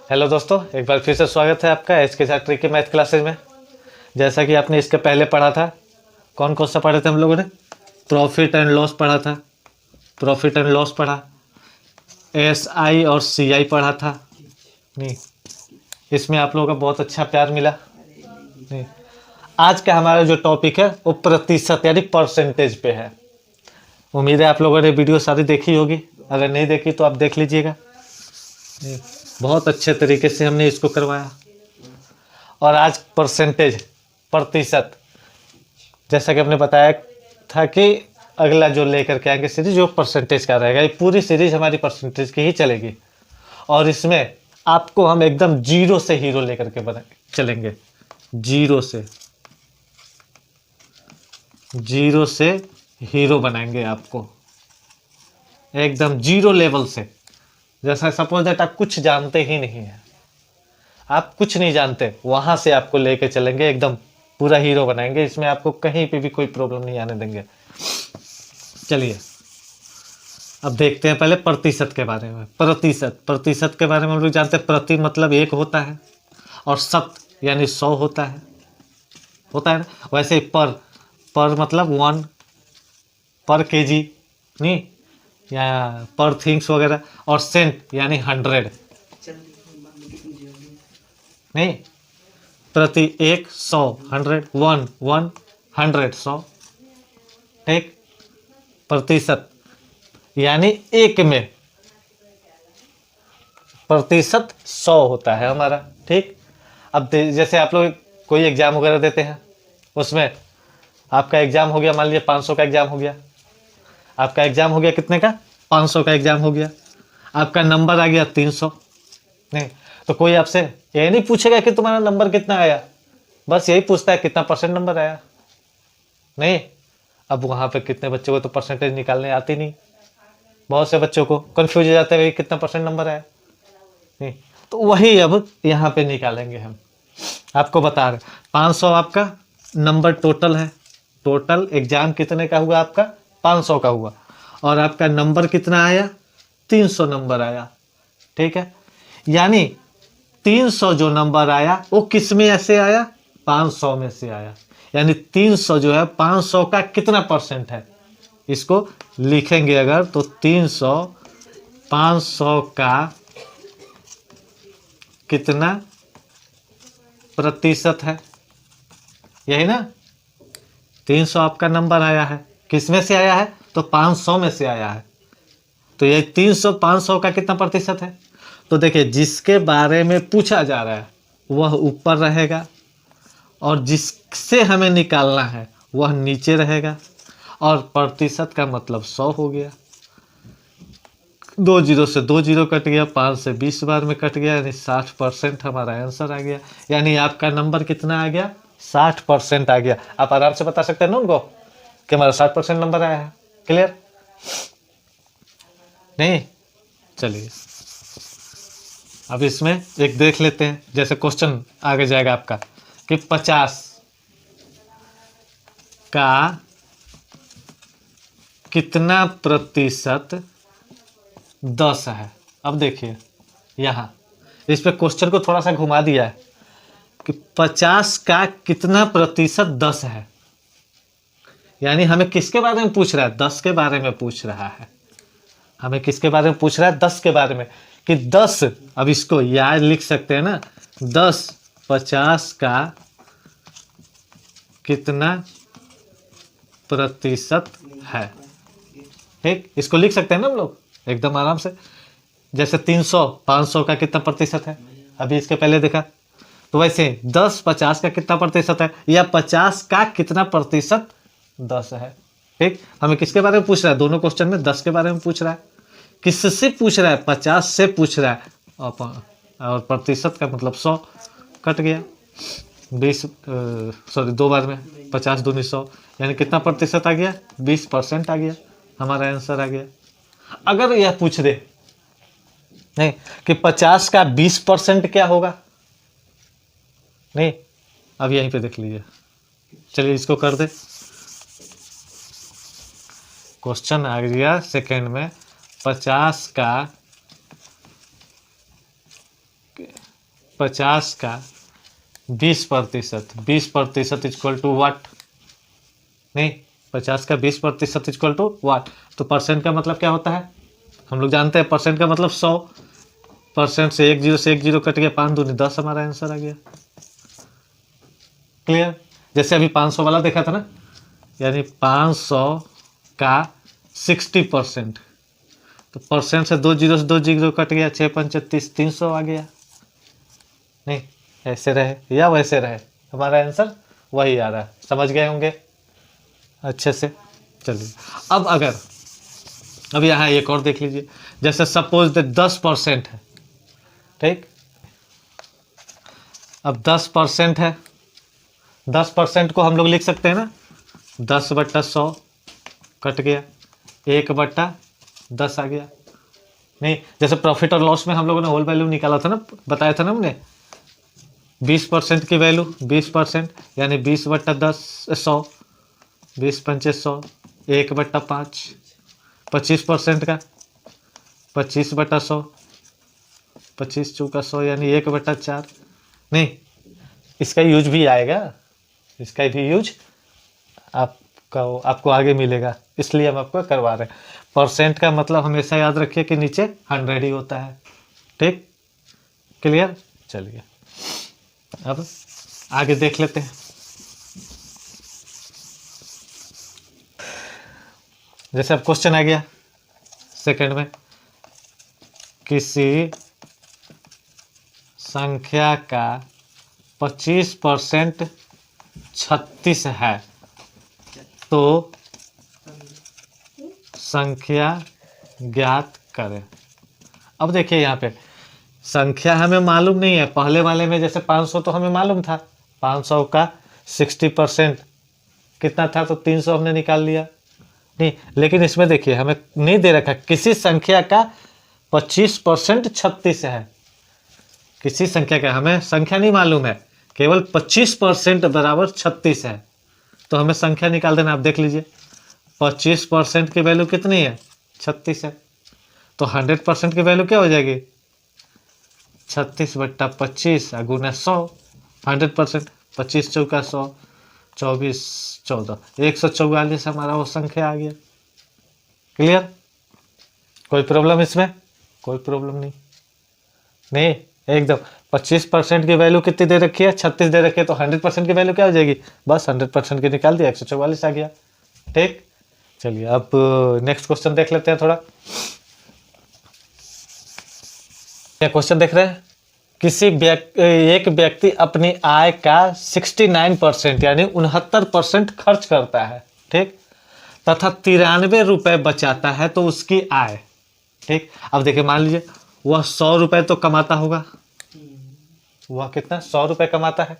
Hello दोस्तों, एक बार फिर से स्वागत है आपका एच के छात्री के मैथ क्लासेज में। जैसा कि आपने इसके पहले पढ़ा था, कौन कौन सा पढ़े थे हम लोगों ने? प्रॉफिट एंड लॉस पढ़ा था, प्रॉफिट एंड लॉस पढ़ा, एस आई और सी आई पढ़ा था। नहीं, इसमें आप लोगों का बहुत अच्छा प्यार मिला। नहीं, आज का हमारा जो टॉपिक है वो प्रतिशत यानी परसेंटेज पे है। उम्मीद है आप लोगों ने वीडियो सारी देखी होगी, अगर नहीं देखी तो आप देख लीजिएगा। बहुत अच्छे तरीके से हमने इसको करवाया। और आज परसेंटेज, प्रतिशत, जैसा कि हमने बताया था कि अगला जो लेकर के आएंगे सीरीज वो परसेंटेज का रहेगा। ये पूरी सीरीज हमारी परसेंटेज की ही चलेगी और इसमें आपको हम एकदम जीरो से हीरो लेकर के बना चलेंगे। जीरो से हीरो बनाएंगे आपको, एकदम जीरो लेवल से। जैसा सपोज दैट आप कुछ जानते ही नहीं है, आप कुछ नहीं जानते, वहां से आपको लेके चलेंगे, एकदम पूरा हीरो बनाएंगे। इसमें आपको कहीं पे भी कोई प्रॉब्लम नहीं आने देंगे। चलिए अब देखते हैं पहले प्रतिशत के बारे में। प्रतिशत के बारे में हम लोग जानते हैं, प्रति मतलब एक होता है और शत यानी 100 होता है ना। वैसे ही पर मतलब 1 पर केजी नहीं, या पर थिंग्स वगैरह, और सेंट यानी 100 नहीं, प्रति एक 100, 100, 100, 100, ठीक। प्रतिशत यानी एक में प्रतिशत 100 होता है हमारा, ठीक। अब जैसे आप लोग कोई एग्जाम वगैरह देते हैं, उसमें आपका एग्जाम हो गया, मान लीजिए 500 का एग्जाम हो गया। आपका एग्जाम हो गया कितने का? 500 का एग्जाम हो गया। आपका नंबर आ गया 300। नहीं तो कोई आपसे ये नहीं पूछेगा कि तुम्हारा नंबर कितना आया, बस यही पूछता है कितना परसेंट नंबर आया। नहीं, अब वहां पे कितने बच्चों को तो परसेंटेज निकालने आती नहीं, बहुत से बच्चों को कंफ्यूज हो जाता है कितना परसेंट नंबर आया। नहीं, तो वही अब यहाँ पे निकालेंगे हम। आपको बता रहे 500 आपका नंबर टोटल है। टोटल एग्जाम कितने का हुआ आपका? 500 का हुआ। और आपका नंबर कितना आया? 300 नंबर आया, ठीक है। यानी 300 जो नंबर आया वो किस में ऐसे आया? 500 में से आया। यानी 300 जो है 500 का कितना परसेंट है, इसको लिखेंगे अगर तो 300 500 का कितना प्रतिशत है, यही ना। 300 आपका नंबर आया है, किस में से आया है? तो 500 में से आया है। तो ये 300 500 का कितना प्रतिशत है? तो देखिए, जिसके बारे में पूछा जा रहा है वह ऊपर रहेगा और जिससे हमें निकालना है वह नीचे रहेगा। और प्रतिशत का मतलब 100 हो गया। 2 जीरो से 2 जीरो कट गया, 5 से 20 बार में कट गया, यानी 60% हमारा आंसर आ गया। यानी आपका नंबर कितना आ गया? 60% आ गया। आप आराम से बता सकते हैं ना उनको कि हमारा 60% नंबर आया है। क्लियर? नहीं, चलिए अब इसमें एक देख लेते हैं। जैसे क्वेश्चन आगे जाएगा आपका कि 50 का कितना प्रतिशत 10 है। अब देखिए यहाँ इस पे क्वेश्चन को थोड़ा सा घुमा दिया है कि 50 का कितना प्रतिशत 10 है। यानी हमें किसके बारे में पूछ रहा है? 10 के बारे में पूछ रहा है। हमें किसके बारे में पूछ रहा है? 10 के बारे में। कि 10, अब इसको याद लिख सकते हैं ना, 10 50 का कितना प्रतिशत है, ठीक। इसको लिख सकते हैं ना हम लोग एकदम आराम से। जैसे 300 500 का कितना प्रतिशत है, अभी इसके पहले देखा। तो वैसे 10 50 का कितना प्रतिशत है, या 50 का कितना प्रतिशत 10 है, ठीक। हमें किसके बारे में पूछ रहा है? दोनों क्वेश्चन में 10 के बारे में पूछ रहा है। किससे पूछ रहा है? 50 से पूछ रहा है। और प्रतिशत का मतलब 100 कट गया 20, सॉरी 2 बार में 50 दूनी 100, यानी कितना प्रतिशत आ गया? 20% आ गया, हमारा आंसर आ गया। अगर यह पूछ दे नहीं कि 50 का 20% क्या होगा, नहीं, अब यहीं पे देख लीजिए। चलिए इसको कर दे। क्वेश्चन आ गया सेकंड में 50 का 50 का 20%, 20% इक्वल टू वाट? नहीं, 50 का 20% इक्वल टू वाट। तो परसेंट का मतलब क्या होता है? हम लोग जानते हैं परसेंट का मतलब 100%। से एक जीरो कट गया, 5 दूनी 10 हमारा आंसर आ गया। क्लियर? जैसे अभी 500 वाला देखा था ना, यानी 500 का 60%, तो परसेंट से 2 जीरो कट गया, 6 पंचे 30, 300 आ गया। नहीं, ऐसे रहे या वैसे रहे, हमारा आंसर वही आ रहा है। समझ गए होंगे अच्छे से? चलिए अब अब यहाँ एक और देख लीजिए। जैसे सपोज 10% है, ठीक? अब 10% है, 10% को हम लोग लिख सकते हैं ना, 10/100 कट गया, 1/10 आ गया। नहीं, जैसे प्रॉफिट और लॉस में हम लोगों ने होल वैल्यू निकाला था ना, बताया था ना हमने, 20% की वैल्यू 20%, यानी 20/10 100, 20 पंचे 100, 1/5, 25% का 25/100, 25 चौका 100, यानी 1/4। नहीं, इसका यूज भी आएगा, इसका भी यूज आपको आगे मिलेगा, इसलिए हम आपको करवा रहे हैं। परसेंट का मतलब हमेशा याद रखिए कि नीचे 100 ही होता है। ठीक, क्लियर? चलिए अब आगे देख लेते हैं। जैसे अब क्वेश्चन आ गया सेकंड में, किसी संख्या का 25% 36 है तो संख्या ज्ञात करें। अब देखिए यहाँ पे संख्या हमें मालूम नहीं है। पहले वाले में जैसे 500 तो हमें मालूम था, 500 का 60% कितना था, तो 300 हमने निकाल लिया। नहीं, लेकिन इसमें देखिए हमें नहीं दे रखा, किसी संख्या का 25% 36 है। किसी संख्या का, हमें संख्या नहीं मालूम है, केवल 25% बराबर 36 है, तो हमें संख्या निकाल देना। आप देख लीजिए 25% की वैल्यू कितनी है, 36 है, तो 100% की वैल्यू क्या हो जाएगी, 36/25 गुना 100। 100%, 25 चौका 100, 24 14, 144 हमारा वो संख्या आ गया। क्लियर? कोई प्रॉब्लम इसमें? कोई प्रॉब्लम नहीं, नहीं एकदम। 25% की वैल्यू कितनी दे रखी है, 36 दे रखी है, तो 100% की वैल्यू क्या हो जाएगी, बस 100% की निकाल दिया, 144 आ गया। ठीक, चलिए अब नेक्स्ट क्वेश्चन देख लेते हैं थोड़ा। क्या क्वेश्चन देख रहे हैं? एक व्यक्ति अपनी आय का 69% यानी 69% खर्च करता है, ठीक, तथा 93 रुपए बचाता है, तो उसकी आय। ठीक, अब देखिए मान लीजिए वह 100 रुपए तो कमाता होगा, वह कितना 100 रुपए कमाता है,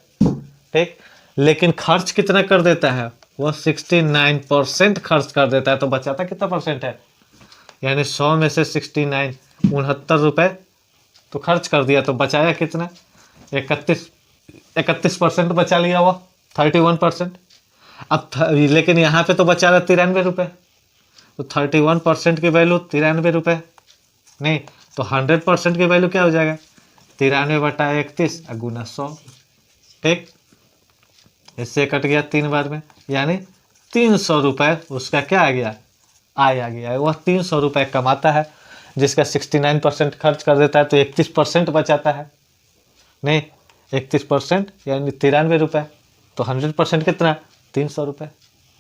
ठीक, लेकिन खर्च कितना कर देता है, वह 69% खर्च कर देता है, तो बचाता कितना परसेंट है, यानी 100 में से 69, 69 रुपए तो खर्च कर दिया, तो बचाया कितना, 31% बचा लिया हुआ, 31%। अब लेकिन यहाँ पे तो बचा रहा 93 रुपये, तो 31% की वैल्यू 93 रुपये, नहीं तो 100% की वैल्यू क्या हो जाएगा, 93/31 गुना 100। ठीक, इससे कट गया 3 बार में, यानी 300 रुपये उसका क्या आ गया, आय आ गया। वह 300 रुपये कमाता है, जिसका 69% खर्च कर देता है, तो 31% बचाता है, नहीं 31% यानी 93 रुपये, तो 100% कितना, 300 रुपये।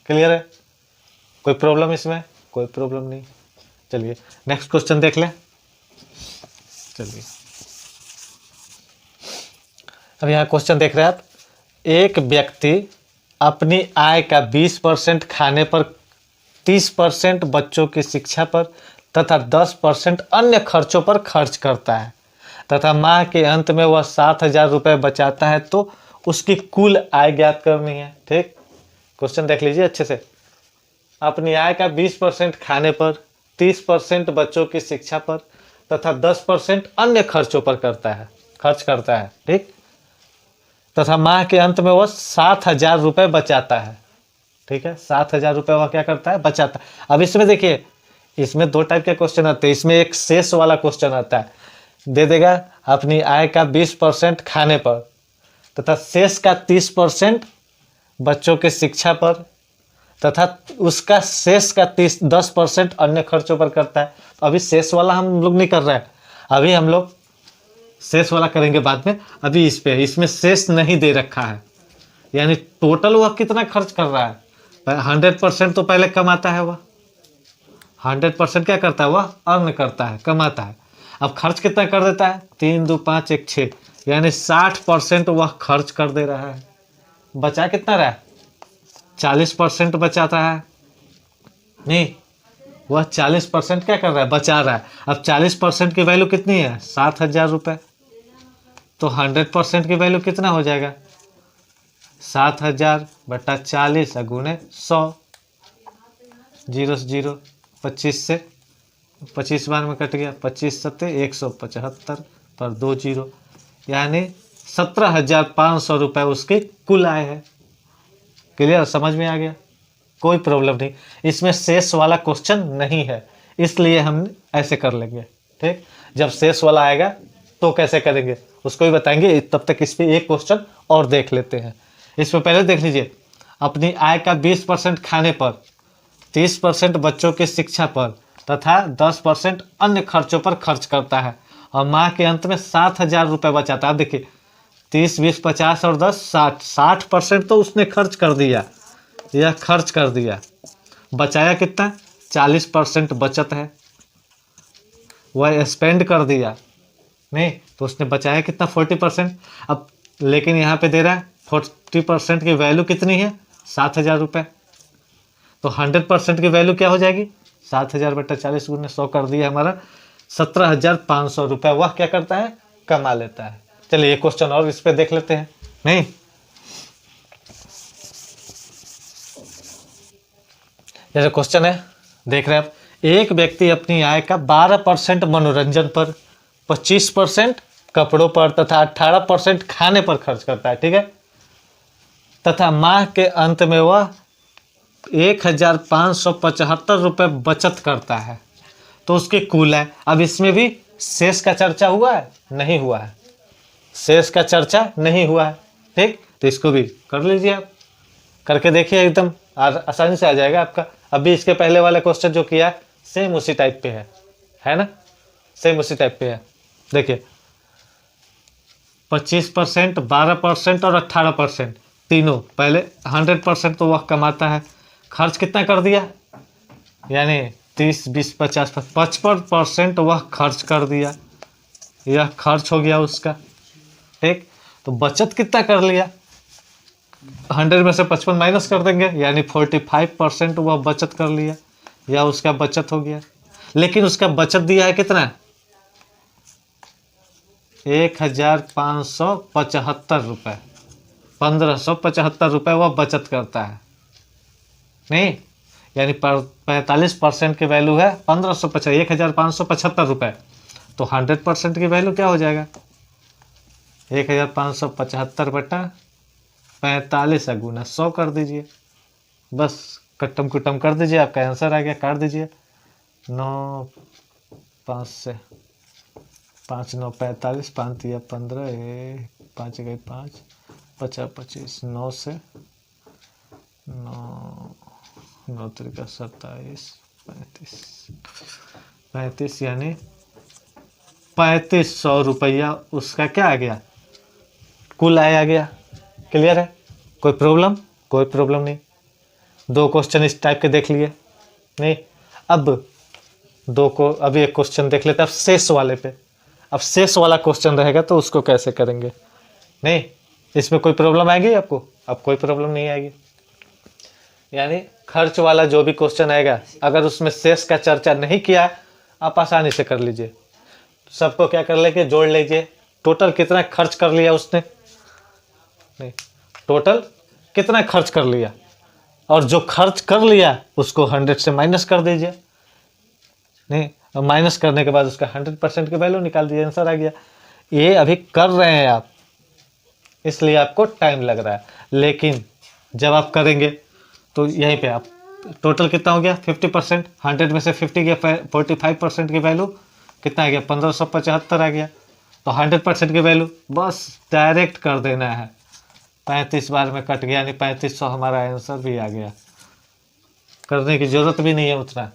क्लियर है? कोई प्रॉब्लम इसमें? कोई प्रॉब्लम नहीं। चलिए नेक्स्ट क्वेश्चन देख लें। चलिए अब यहाँ क्वेश्चन देख रहे हैं आप, एक व्यक्ति अपनी आय का 20% खाने पर, 30% बच्चों की शिक्षा पर तथा 10% अन्य खर्चों पर खर्च करता है, तथा माह के अंत में वह 7,000 रुपये बचाता है, तो उसकी कुल आय ज्ञात करनी है। ठीक, क्वेश्चन देख लीजिए अच्छे से। अपनी आय का 20% खाने पर, 30% बच्चों की शिक्षा पर तथा 10% अन्य खर्चों पर खर्च करता है, ठीक, तथा माह के अंत में वह 7,000 रुपये बचाता है। ठीक है, 7,000 रुपये वह क्या करता है, बचाता है। अब इसमें देखिए, इसमें 2 टाइप के क्वेश्चन आते हैं। इसमें एक शेष वाला क्वेश्चन आता है, दे देगा अपनी आय का 20% खाने पर तथा शेष का 30% बच्चों के शिक्षा पर तथा उसका शेष का 10% अन्य खर्चों पर करता है। तो अभी शेष वाला हम लोग नहीं कर रहे हैं, अभी हम लोग शेष वाला करेंगे बाद में। अभी इसमें शेष नहीं दे रखा है, यानी टोटल वह कितना खर्च कर रहा है। 100% तो पहले कमाता है वह, 100% क्या करता है वह अर्न करता है, कमाता है। अब खर्च कितना कर देता है, 3 2 5 1 6, यानी 60% वह खर्च कर दे रहा है। बचा कितना रहा है, 40% बचाता है, नहीं वह 40% क्या कर रहा है, बचा रहा है। अब 40% की वैल्यू कितनी है, 7,000 रुपये। तो 100% की वैल्यू कितना हो जाएगा, 7,000 बटा 40 गुणे 100, 0 से 0, 25 से 25 बार में कट गया, 25 सत्ते 175 पर 2 0, यानी 17,500 रुपये उसकी कुल आय है। क्लियर, समझ में आ गया, कोई प्रॉब्लम नहीं। इसमें शेष वाला क्वेश्चन नहीं है, इसलिए हम ऐसे कर लेंगे। ठीक, जब शेष वाला आएगा तो कैसे करेंगे उसको भी बताएंगे। तब तक इस पर एक क्वेश्चन और देख लेते हैं। इसमें पहले देख लीजिए, अपनी आय का 20% खाने पर, 30% बच्चों की शिक्षा पर तथा 10% अन्य खर्चों पर खर्च करता है और माह के अंत में 7,000 रुपये बचाता है। अब देखिए 30 20 50 और 10 60% तो उसने खर्च कर दिया, यह खर्च कर दिया। बचाया कितना, 40% बचत है, वह स्पेंड कर दिया नहीं, तो उसने बचाया कितना, 40%। अब लेकिन यहाँ पे दे रहा है 40% की वैल्यू कितनी है, 7,000 रुपये। तो 100% की वैल्यू क्या हो जाएगी, 7,000 बटा 40 गुने 100 कर दिया हमारा 17,500 रुपये वह क्या करता है, कमा लेता है। चलिए एक क्वेश्चन और इस पे देख लेते हैं। नहीं, जैसे क्वेश्चन है देख रहे हैं आप, एक व्यक्ति अपनी आय का 12% मनोरंजन पर, 25% कपड़ों पर तथा 18% खाने पर खर्च करता है। ठीक है, तथा माह के अंत में वह 1,575 रुपये बचत करता है, तो उसकी कुल है। अब इसमें भी शेष का चर्चा हुआ है, नहीं हुआ है, शेष का चर्चा नहीं हुआ है। ठीक, तो इसको भी कर लीजिए आप, करके देखिए, एकदम आसानी से आ जाएगा आपका। अभी इसके पहले वाला क्वेश्चन जो किया है सेम उसी टाइप पे है ना, सेम उसी टाइप पे है। देखिए 25%, 12% और 18%, तीनों पहले 100% तो वह कमाता है, खर्च कितना कर दिया, यानी 30 20 50 55% वह खर्च कर दिया, यह खर्च हो गया उसका। ठीक, तो बचत कितना कर लिया, 100 में से 55 माइनस कर देंगे, यानी 45% वह बचत कर लिया, या उसका बचत हो गया। लेकिन उसका बचत दिया है कितना, 1,575 रुपये, 1,575 रुपये वह बचत करता है नहीं, यानी 45% की वैल्यू है 1,575 रुपये। तो 100% की वैल्यू क्या हो जाएगा, 1,575 बटा 45 गुना 100 कर दीजिए, बस कट्टम कुट्टम कर दीजिए, आपका आंसर आ गया। काट दीजिए, 9 5 से 5 9 45, 5 दिया 15, 5 गए 5, 50 25, 9 से 9 त्रिका 27, 35 यानी 3500 रुपया उसका क्या आ गया, कुल आय आ गया। क्लियर है, कोई प्रॉब्लम, कोई प्रॉब्लम नहीं। 2 क्वेश्चन इस टाइप के देख लिए नहीं, अब अभी एक क्वेश्चन देख लेते हैं अब शेष वाले पे। अब शेष वाला क्वेश्चन रहेगा तो उसको कैसे करेंगे, नहीं इसमें कोई प्रॉब्लम आएगी आपको, अब कोई प्रॉब्लम नहीं आएगी। यानी खर्च वाला जो भी क्वेश्चन आएगा, अगर उसमें शेष का चर्चा नहीं किया आप आसानी से कर लीजिए। सबको क्या कर लेंगे, जोड़ लीजिए, टोटल कितना खर्च कर लिया उसने, नहीं टोटल कितना खर्च कर लिया, और जो खर्च कर लिया उसको 100 से माइनस कर दीजिए, नहीं माइनस करने के बाद उसका 100% की वैल्यू निकाल दीजिए, आंसर आ गया। ये अभी कर रहे हैं आप, इसलिए आपको टाइम लग रहा है, लेकिन जब आप करेंगे तो यहीं पे आप टोटल कितना हो गया 50%, 100 में से 50 गया 45% की वैल्यू कितना आ गया, 1575 आ गया। तो 100% की वैल्यू बस डायरेक्ट कर देना है, 35 बार में कट गया, यानी 3500 हमारा आंसर भी आ गया, करने की जरूरत भी नहीं है उतना।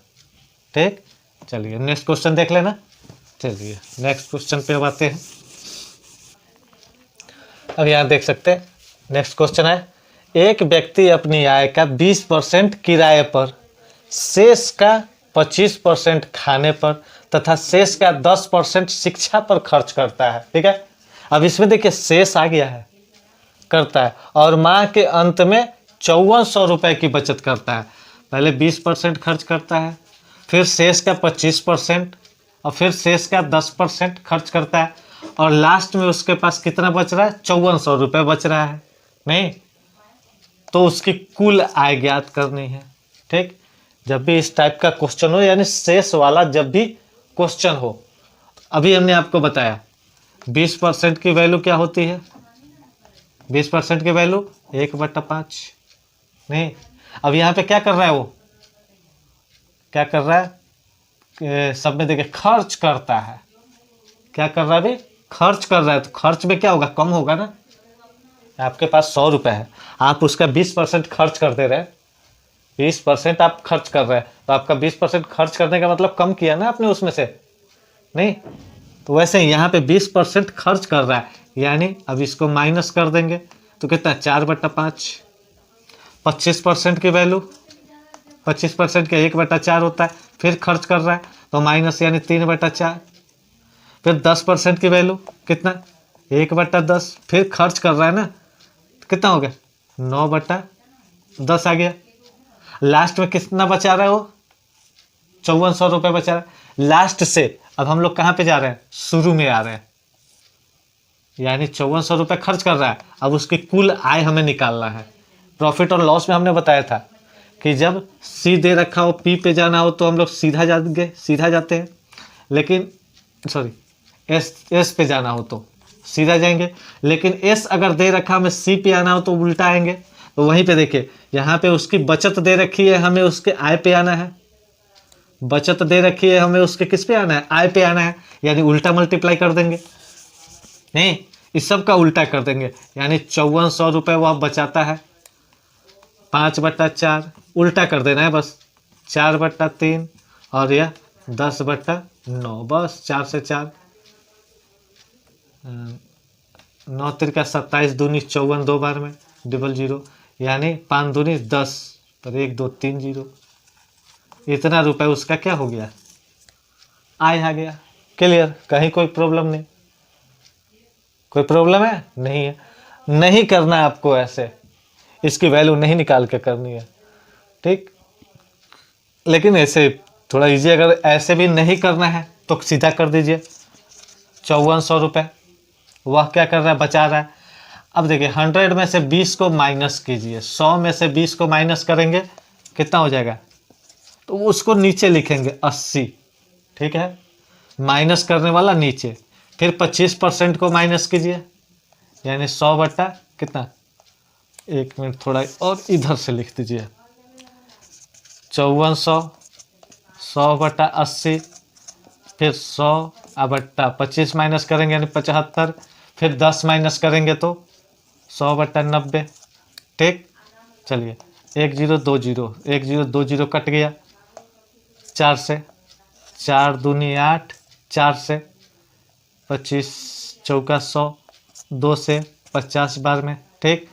ठीक, चलिए नेक्स्ट क्वेश्चन देख लेना। चलिए नेक्स्ट क्वेश्चन पे अब आते हैं। अब यहाँ देख सकते हैं नेक्स्ट क्वेश्चन है, एक व्यक्ति अपनी आय का 20% किराए पर, शेष का 25% खाने पर तथा शेष का 10% शिक्षा पर खर्च करता है। ठीक है, अब इसमें देखिए शेष आ गया है, करता है, और माह के अंत में 5400 रुपये की बचत करता है। पहले 20% खर्च करता है, फिर शेष का 25% और फिर शेष का 10% खर्च करता है, और लास्ट में उसके पास कितना बच रहा है, 5400 रुपये बच रहा है। नहीं, तो उसकी कुल आय ज्ञात करनी है। ठीक, जब भी इस टाइप का क्वेश्चन हो, यानी शेष वाला जब भी क्वेश्चन हो, अभी हमने आपको बताया 20% की वैल्यू क्या होती है, 20% की वैल्यू 1/5। नहीं, अब यहाँ पे क्या कर रहा है, वो क्या कर रहा है, सब में देखिए खर्च करता है, क्या कर रहा है भाई, खर्च कर रहा है। तो खर्च में क्या होगा, कम होगा ना। आपके पास 100 रुपये है, आप उसका 20% खर्च कर दे रहे हैं, 20% आप खर्च कर रहे हैं, तो आपका 20% खर्च करने का मतलब कम किया ना आपने उसमें से। नहीं, तो वैसे यहाँ पे 20% खर्च कर रहा है, यानी अब इसको माइनस कर देंगे तो कितना, 4/5। 25% की वैल्यू, 25% का 1/4 होता है, फिर खर्च कर रहा है तो माइनस, यानी 3/4। फिर 10% की वैल्यू कितना, 1/10, फिर खर्च कर रहा है ना, तो कितना हो गया, 9/10 आ गया। लास्ट में कितना बचा रहा है वो, 5400 रुपये बचा रहा है। लास्ट से अब हम लोग कहाँ पे जा रहे हैं, शुरू में आ रहे हैं, यानी 5400 रुपये खर्च कर रहा है। अब उसकी कुल आय हमें निकालना है। प्रॉफिट और लॉस में हमने बताया था कि जब सी दे रखा हो, पी पे जाना हो तो हम लोग सीधा जाते हैं, लेकिन सॉरी एस पे जाना हो तो सीधा जाएंगे, लेकिन एस अगर दे रखा हमें सी पे आना हो तो उल्टा आएंगे। तो वहीं पे देखिए, यहाँ पे उसकी बचत दे रखी है, हमें उसके आय पे आना है, बचत दे रखी है, हमें उसके किस पे आना है, आय पे आना है, यानी उल्टा मल्टीप्लाई कर देंगे। नहीं, इस सब का उल्टा कर देंगे, यानी 5400 रुपये वह बचाता है, 5/4 उल्टा कर देना है बस, 4/3 और यह 10/9, बस 4 से 4, 9 तिरका 27, दूनी 54, 2 बार में 00, यानी 5 दूनी 10 पर 1 2 3 0। इतना रुपए उसका क्या हो गया, आय आ गया। क्लियर, कहीं कोई प्रॉब्लम नहीं, कोई प्रॉब्लम है नहीं है। नहीं करना है आपको ऐसे, इसकी वैल्यू नहीं निकाल के करनी है। ठीक, लेकिन ऐसे थोड़ा इजी, अगर ऐसे भी नहीं करना है तो सीधा कर दीजिए। 5400 रुपये वह क्या कर रहा है, बचा रहा है। अब देखिए 100 में से 20 को माइनस कीजिए, 100 में से 20 को माइनस करेंगे कितना हो जाएगा, तो उसको नीचे लिखेंगे 80। ठीक है, माइनस करने वाला नीचे, फिर 25% को माइनस कीजिए, यानी 100 बटा कितना, 1 मिनट थोड़ा और इधर से लिख दीजिए, 5400, 100/80, फिर 100/25 माइनस करेंगे यानी 75, फिर 10 माइनस करेंगे तो 100/90। ठीक, चलिए 1 0 2 0, 1 0 2 0 कट गया, 4 से 4 दूनी 8, 4 से 25 चौका 100, 2 से 50 बार में। ठीक,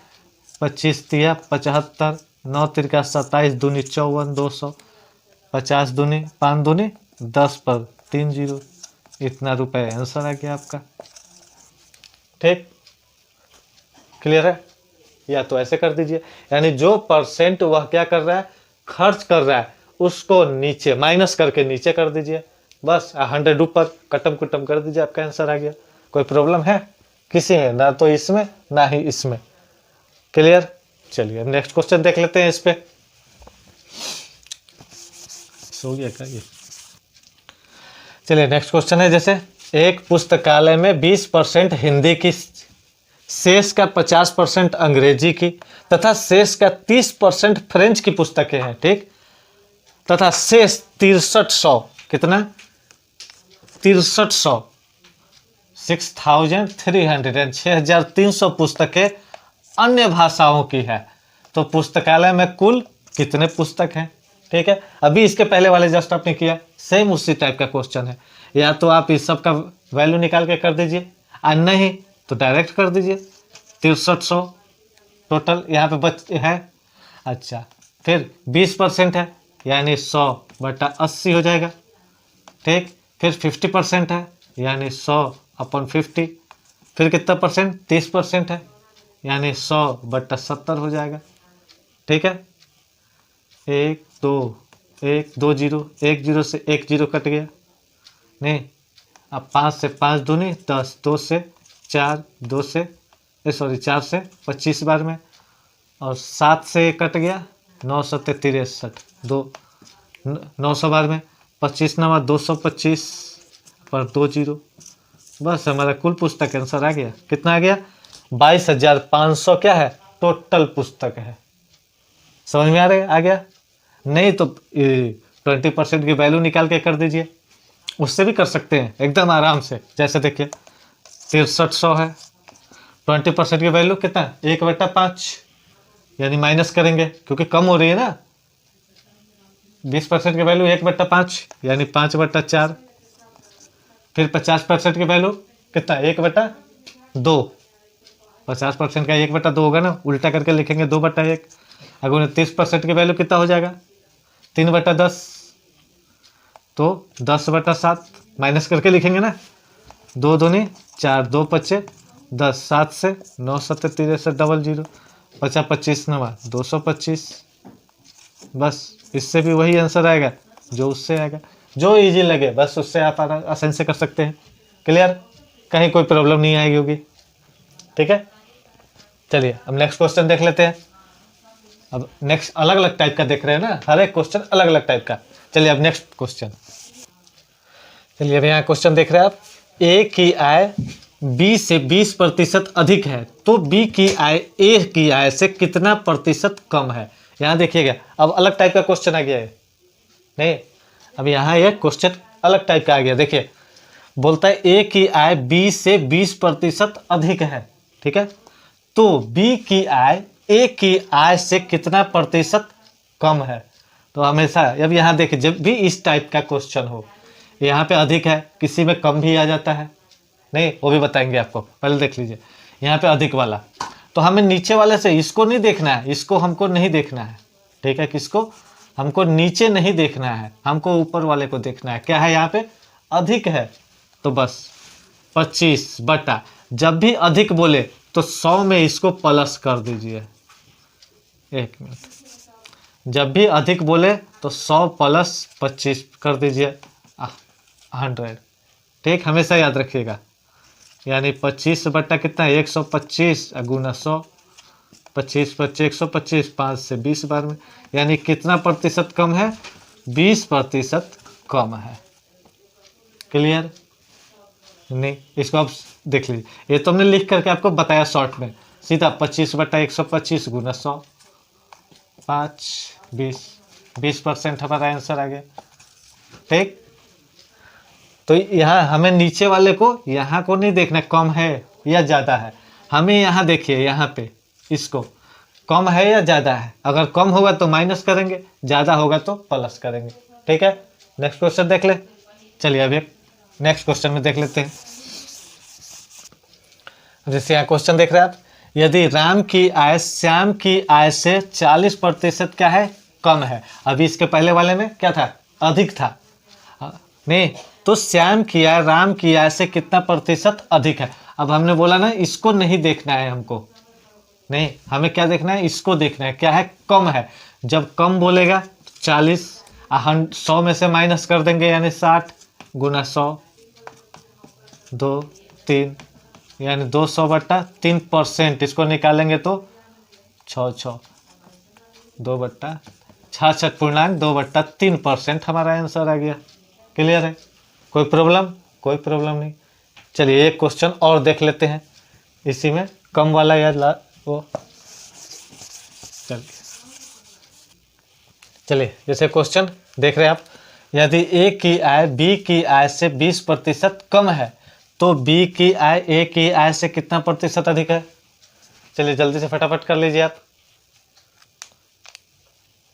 25 तिया 75, 9 तिरका 27, दूनी 54, 200, 50 दूनी 5 दूनी 10 पर 3 0। इतना रुपए आंसर आ गया आपका। ठीक, क्लियर है। या तो ऐसे कर दीजिए, यानी जो परसेंट वह क्या कर रहा है, खर्च कर रहा है, उसको नीचे माइनस करके नीचे कर दीजिए, बस 100 ऊपर कटम कुटम कर दीजिए, आपका आंसर आ गया। कोई प्रॉब्लम है किसी में, ना तो इसमें ना ही इसमें। क्लियर, चलिए नेक्स्ट क्वेश्चन देख लेते हैं। इस पे सो गया क्या ये, चलिए नेक्स्ट क्वेश्चन है, जैसे एक पुस्तकालय में 20% हिंदी की, शेष का 50% अंग्रेजी की तथा शेष का 30% फ्रेंच की पुस्तकें हैं। ठीक, तथा शेष 6300 कितना, 6300 6300 6300 पुस्तकें अन्य भाषाओं की है। तो पुस्तकालय में कुल कितने पुस्तक हैं? ठीक है, अभी इसके पहले वाले जस्ट आपने किया, सेम उसी टाइप का क्वेश्चन है। या तो आप इस सब का वैल्यू निकाल के कर दीजिए, और नहीं तो डायरेक्ट कर दीजिए। 6300 टोटल यहाँ पे बच है। अच्छा, फिर 20% है, यानी 100/80 हो जाएगा। ठीक, फिर 50% है, यानी 100/50। फिर कितना परसेंट? 30% है, यानी 100/70 हो जाएगा। ठीक है, 1 2 0 1 0 से 1 0 कट गया। नहीं, अब 5 से 5 दूनी 10, 2 से 4, 2 से 4 से 25 बार में, और 7 से कट गया, 9 7 63 2 900 बार में, 25 नवा 225 पर 2 0। बस हमारा कुल पुस्तक आंसर आ गया। कितना आ गया? 22,500 क्या है? टोटल पुस्तक है। समझ में आ गया? नहीं तो 20% की वैल्यू निकाल के कर दीजिए, उससे भी कर सकते हैं एकदम आराम से। जैसे देखिए 6300 है, 20% की वैल्यू कितना? 1/5, यानी माइनस करेंगे क्योंकि कम हो रही है ना। 20% की वैल्यू 1/5, यानी 5/4। फिर 50% की वैल्यू कितना? 1/2। 50% का 1/2 होगा ना, उल्टा करके लिखेंगे 2/1। अगर 30% की वैल्यू कितना हो जाएगा? 3/10। तो 10/7 माइनस करके लिखेंगे ना, 2 दूनी 4, 2 5 10, 7 से 9 7 63 00, 50 25 नवा 225। बस इससे भी वही आंसर आएगा जो उससे आएगा, जो इजी लगे बस उससे आप आसानी से कर सकते हैं। क्लियर? कहीं कोई प्रॉब्लम नहीं आएगी होगी। ठीक है, चलिए अब नेक्स्ट क्वेश्चन देख लेते हैं। अब नेक्स्ट अलग अलग टाइप का देख रहे हैं ना, हर एक क्वेश्चन अलग अलग टाइप का। चलिए अब नेक्स्ट क्वेश्चन। चलिए अब यहाँ क्वेश्चन देख रहे हैं आप। ए की आय बी से 20% अधिक है तो बी की आय ए की आय से कितना प्रतिशत कम है? यहाँ देखिएगा, अब अलग टाइप का क्वेश्चन आ गया है। नहीं, अब यहाँ यह क्वेश्चन अलग टाइप का आ गया। देखिए बोलता है ए की आय बी से 20% अधिक है। ठीक है, तो बी की आय ए की आय से कितना प्रतिशत कम है? तो हमेशा अब यहाँ देखिए, जब भी इस टाइप का क्वेश्चन हो, यहाँ पे अधिक है, किसी में कम भी आ जाता है। नहीं, वो भी बताएंगे आपको, पहले देख लीजिए। यहाँ पे अधिक वाला, तो हमें नीचे वाले से इसको नहीं देखना है, इसको हमको नहीं देखना है। ठीक है, किसको? हमको नीचे नहीं देखना है, हमको ऊपर वाले को देखना है। क्या है यहाँ पे? अधिक है, तो बस 25 जब भी अधिक बोले तो 100 में इसको प्लस कर दीजिए। 1 मिनट, जब भी अधिक बोले तो 100 प्लस 25 कर दीजिए 100। ठीक, हमेशा याद रखिएगा। यानी 25 बट्टा कितना? 125 गुना 100, 25 25 125, 5 से 20 बार में, यानी कितना प्रतिशत कम है? 20% कम है। क्लियर? नहीं, इसको आप देख लीजिए, ये तो हमने लिख करके आपको बताया शॉर्ट में। सीधा 25/125 गुना 100, 5 20% हमारा आंसर आ गया। ठीक, तो यहाँ हमें नीचे वाले को, यहाँ को नहीं देखना कम है या ज़्यादा है, हमें यहाँ देखिए, यहाँ पे इसको कम है या ज़्यादा है। अगर कम होगा तो माइनस करेंगे, ज़्यादा होगा तो प्लस करेंगे। ठीक है, नेक्स्ट क्वेश्चन देख ले। चलिए अब एक नेक्स्ट क्वेश्चन में देख लेते हैं। जैसे यहाँ क्वेश्चन देख रहे हैं आप, यदि राम की आय श्याम की आय से 40% क्या है? कम है। अभी इसके पहले वाले में क्या था? अधिक था। नहीं, तो श्याम की आय राम की आय से कितना प्रतिशत अधिक है? अब हमने बोला ना, इसको नहीं देखना है हमको। नहीं, हमें क्या देखना है? इसको देखना है। क्या है? कम है। जब कम बोलेगा 40, 100 में से माइनस कर देंगे, यानी 60 गुना 100, 2 3, यानी 200/3%। इसको निकालेंगे तो 6 2/66.2/3% हमारा आंसर आ गया। क्लियर है? कोई प्रॉब्लम? कोई प्रॉब्लम नहीं। चलिए एक क्वेश्चन और देख लेते हैं, इसी में कम वाला या वो। चलिए जैसे क्वेश्चन देख रहे हैं आप, यदि ए की आय बी की आय से 20% कम है तो बी की आय ए की आय से कितना प्रतिशत अधिक है? चलिए जल्दी से फटाफट कर लीजिए आप,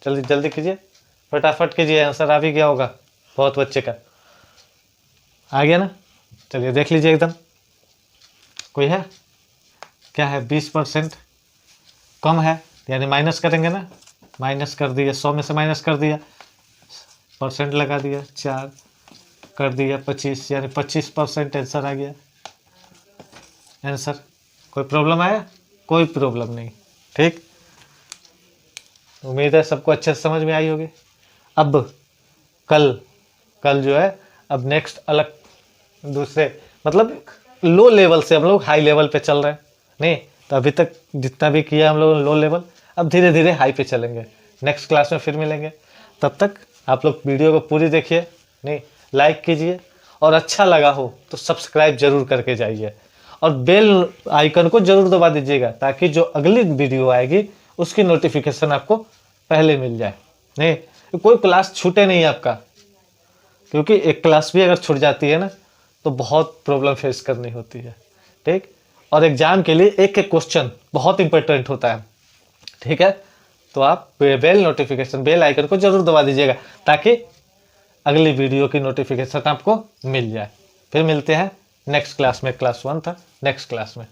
जल्दी जल्दी कीजिए, फटाफट कीजिए, आंसर आ भी गया होगा बहुत बच्चे का, आ गया ना? चलिए देख लीजिए एकदम, कोई है? क्या है? 20% कम है, यानी माइनस करेंगे ना, माइनस कर दिया, 100 में से माइनस कर दिया, परसेंट लगा दिया, 4 कर दिया 25, यानी 25% आंसर आ गया। आंसर कोई प्रॉब्लम आया? कोई प्रॉब्लम नहीं, ठीक। उम्मीद है सबको अच्छे से समझ में आई होगी। अब कल जो है, अब नेक्स्ट अलग दूसरे मतलब लो लेवल से हम लोग हाई लेवल पे चल रहे हैं, नहीं तो अभी तक जितना भी किया हम लोग लो लेवल, अब धीरे धीरे हाई पे चलेंगे। नेक्स्ट क्लास में फिर मिलेंगे, तब तक आप लोग वीडियो को पूरी देखिए, नहीं लाइक कीजिए, और अच्छा लगा हो तो सब्सक्राइब जरूर करके जाइए, और बेल आइकन को जरूर दबा दीजिएगा ताकि जो अगली वीडियो आएगी उसकी नोटिफिकेशन आपको पहले मिल जाए, नहीं कोई क्लास छूटे नहीं आपका, क्योंकि एक क्लास भी अगर छूट जाती है ना तो बहुत प्रॉब्लम फेस करनी होती है, ठीक। और एग्जाम के लिए एक एक क्वेश्चन बहुत इंपॉर्टेंट होता है, ठीक है। तो आप बेल नोटिफिकेशन, बेल आइकन को जरूर दबा दीजिएगा ताकि अगली वीडियो की नोटिफिकेशन आपको मिल जाए। फिर मिलते हैं नेक्स्ट क्लास में, क्लास 1 था, नेक्स्ट क्लास में।